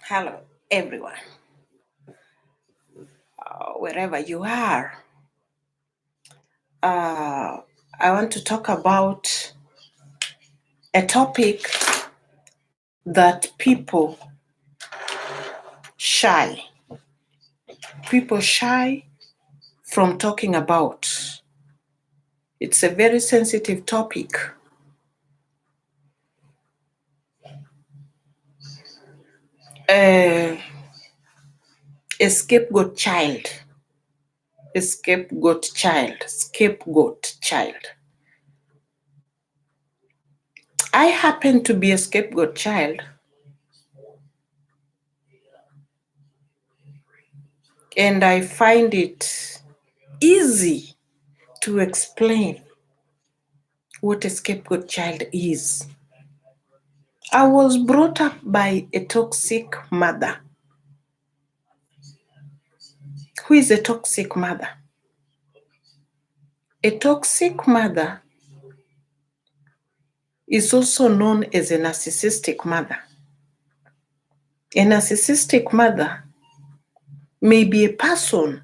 Hello, everyone, wherever you are. I want to talk about a topic that people shy from talking about. It's a very sensitive topic. A scapegoat child. A scapegoat child. Scapegoat child. I happen to be a scapegoat child. And I find it easy to explain what a scapegoat child is. I was brought up by a toxic mother. Who is a toxic mother? A toxic mother is also known as a narcissistic mother. A narcissistic mother may be a person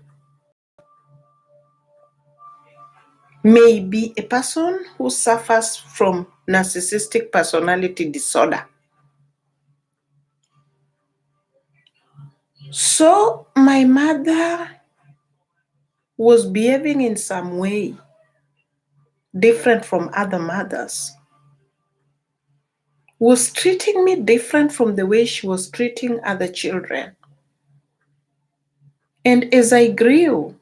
who suffers from narcissistic personality disorder. So my mother was behaving in some way different from other mothers, was treating me different from the way she was treating other children. And as I grew,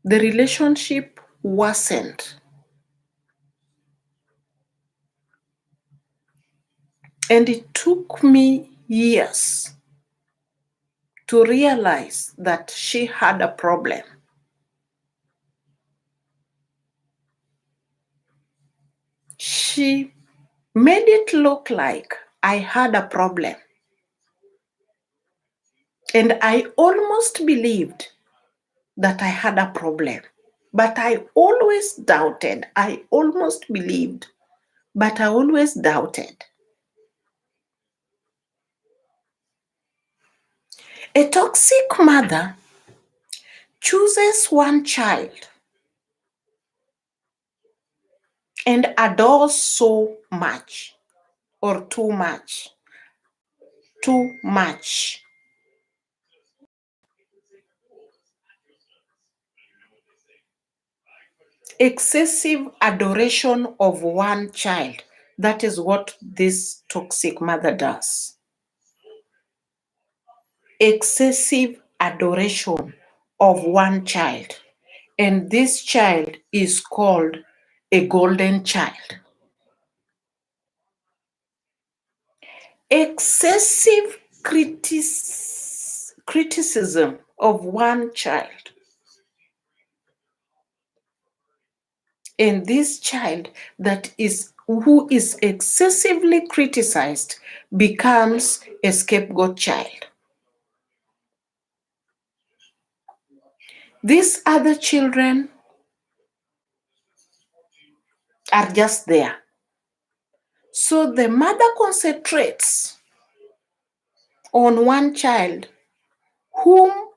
the relationship worsened. And it took me years to realize that she had a problem. She made it look like I had a problem. And I almost believed that I had a problem. But I always doubted. I almost believed, but I always doubted. A toxic mother chooses one child and adores so much or too much. Excessive adoration of one child. That is what this toxic mother does. Excessive adoration of one child. And this child is called a golden child. Excessive criticism of one child. And this child who is excessively criticized becomes a scapegoat child. These other children are just there. So the mother concentrates on one child whom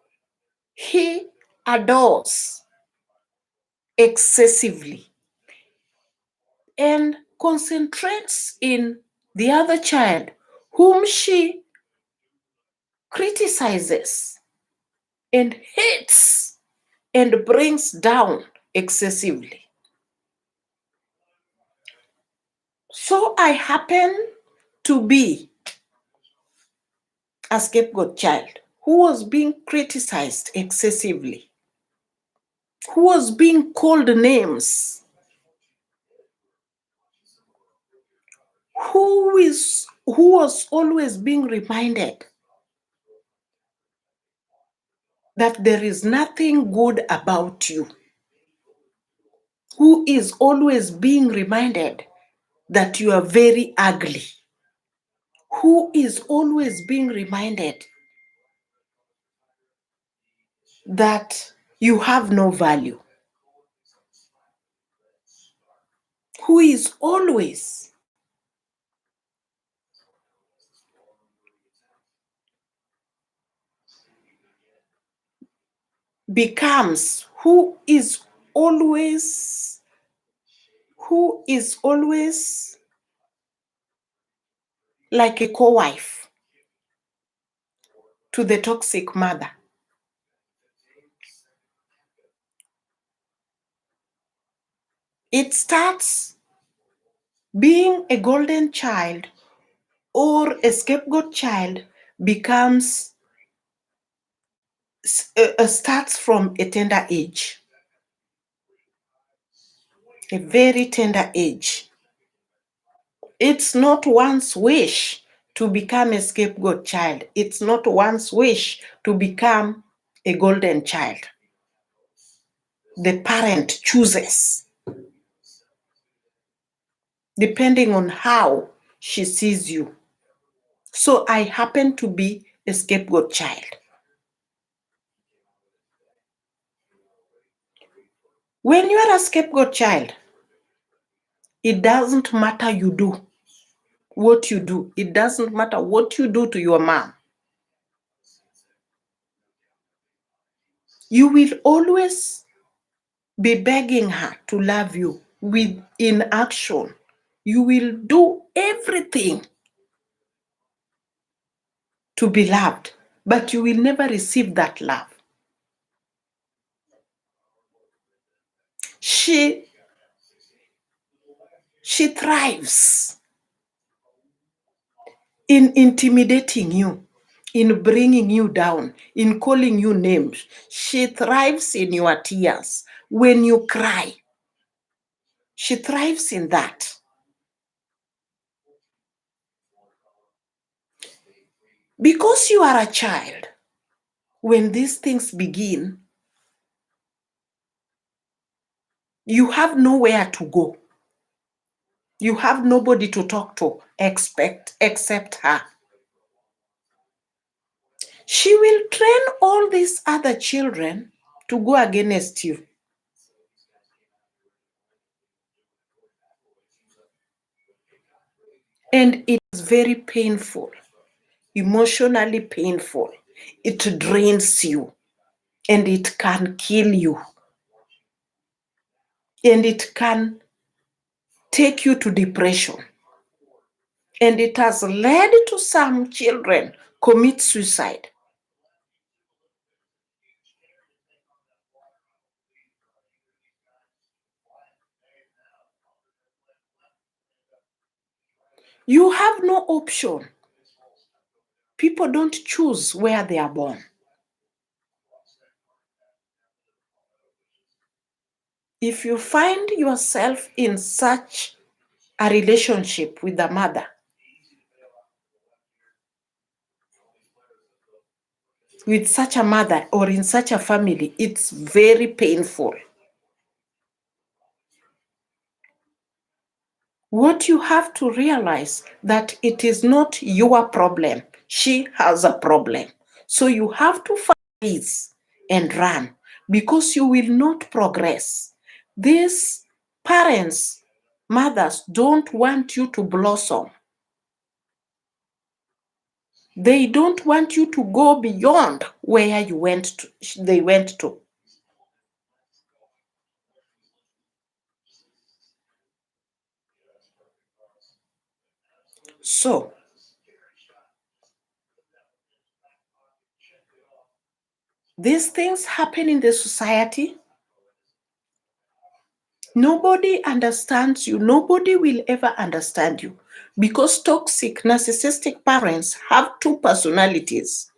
he adores excessively and concentrates in the other child whom she criticizes and hates and brings down excessively. So I happen to be a scapegoat child who was being criticized excessively, who was being called names, who was always being reminded that there is nothing good about you, who is always being reminded that you are very ugly, who is always being reminded that you have no value, who is always becomes who is always like a co-wife to the toxic mother. It starts being a golden child or a scapegoat child becomes starts from a tender age, a very tender age. It's not one's wish to become a scapegoat child. It's not one's wish to become a golden child. The parent chooses, depending on how she sees you. So I happen to be a scapegoat child. When you are a scapegoat child, it doesn't matter what you do. It doesn't matter what you do to your mom. You will always be begging her to love you in action. You will do everything to be loved, but you will never receive that love. She thrives in intimidating you, in bringing you down, in calling you names. She thrives in your tears. When you cry, she thrives in that. Because you are a child, when these things begin, you have nowhere to go. You have nobody to talk to except her. She will train all these other children to go against you. And it is very painful, emotionally painful. It drains you and it can kill you. And it can take you to depression. And it has led to some children commit suicide. You have no option. People don't choose where they are born. If you find yourself in such a relationship with the mother, with such a mother or in such a family, it's very painful. What you have to realize that it is not your problem. She has a problem. So you have to find peace and run because you will not progress. These parents, mothers don't want you to blossom. They don't want you to go beyond where they went to. So, these things happen in the society. Nobody understands you. Nobody will ever understand you because toxic, narcissistic parents have two personalities: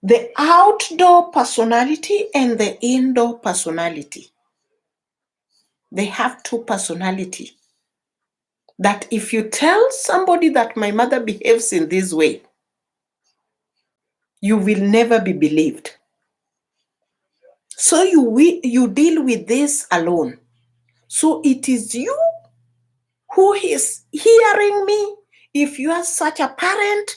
the outdoor personality and the indoor personality. They have two personalities that if you tell somebody that my mother behaves in this way, you will never be believed. So you deal with this alone. So it is you who is hearing me. If you are such a parent,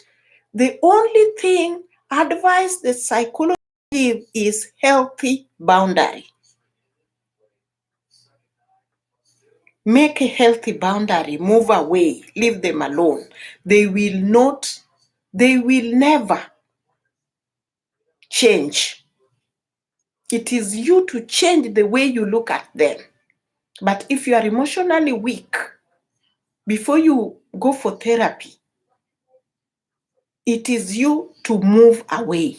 the only thing advice the psychologist give is healthy boundary. Make a healthy boundary, move away, leave them alone. They will never change. It is you to change the way you look at them. But if you are emotionally weak, before you go for therapy, it is you to move away.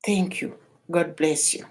Thank you. God bless you.